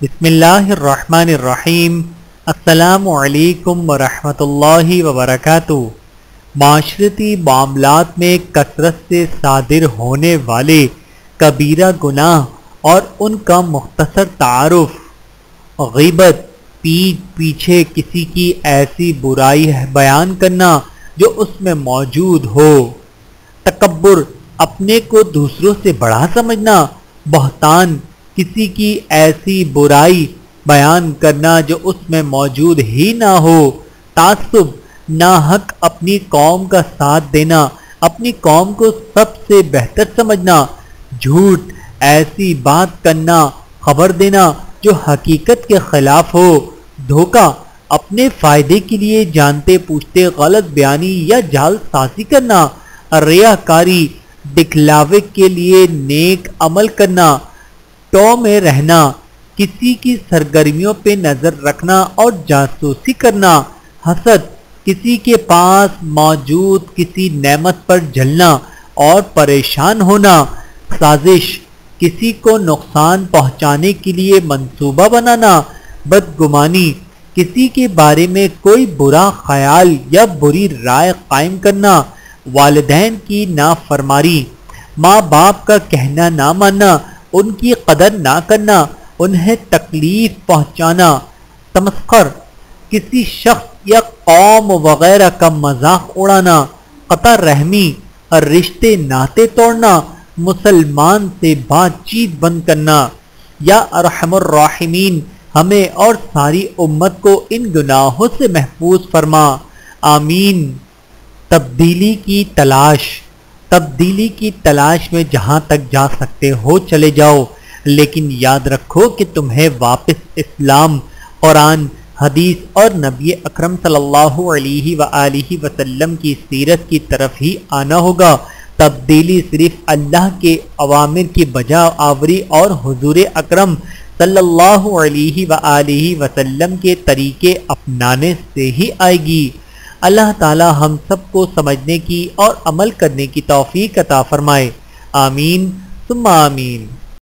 بسم اللہ الرحمن الرحیم۔ السلام علیکم ورحمۃ اللہ وبرکاتہ۔ معاشرتی معاملات میں کثرت سے صادر ہونے والے کبیرہ گناہ اور ان کا مختصر تعارف۔ غیبت، پیٹھ پیچھے کسی کی ایسی برائی بیان کرنا جو اس میں موجود ہو۔ تکبر، اپنے کو دوسروں سے بڑا سمجھنا۔ بہتان، کسی کی ایسی برائی بیان کرنا جو اس میں موجود ہی نہ ہو۔ تعصب، ناحق اپنی قوم کا ساتھ دینا، اپنی قوم کو سب سے بہتر سمجھنا۔ جھوٹ، ایسی بات کرنا، خبر دینا جو حقیقت کے خلاف ہو۔ دھوکہ، اپنے فائدے کے لیے جانتے پوچھتے غلط بیانی یا جال سازی کرنا۔ ریاکاری، دکھلاوے کے لیے نیک عمل کرنا۔ ٹو میں رہنا، کسی کی سرگرمیوں پہ نظر رکھنا اور جاسوسی کرنا۔ حسد، کسی کے پاس موجود کسی نعمت پر جلنا اور پریشان ہونا۔ سازش، کسی کو نقصان پہنچانے کے لیے منصوبہ بنانا۔ بدگمانی، کسی کے بارے میں کوئی برا خیال یا بری رائے قائم کرنا۔ والدین کی نافرمانی، ماں باپ کا کہنا نہ ماننا، ان کی قدر نہ کرنا، انہیں تکلیف پہنچانا۔ تمسخر، کسی شخص یا قوم وغیرہ کا مذاق اڑانا۔ قطع رحمی، رشتے ناطے توڑنا، مسلمان سے بات چیت بند کرنا۔ یا ارحم الراحمین، ہمیں اور ساری امت کو ان گناہوں سے محفوظ فرما، آمین۔ تبدیلی کی تلاش میں جہاں تک جا سکتے ہو چلے جاؤ، لیکن یاد رکھو کہ تمہیں واپس اسلام، قرآن، حدیث اور نبی اکرم صلی اللہ علیہ وآلہ وسلم کی سیرت کی طرف ہی آنا ہوگا۔ تبدیلی صرف اللہ کے اوامر کی بجا آوری اور حضور اکرم صلی اللہ علیہ وآلہ وسلم کے طریقے اپنانے سے ہی آئے گی۔ اللہ تعالی ہم سب کو سمجھنے کی اور عمل کرنے کی توفیق عطا فرمائے، آمین ثم آمین۔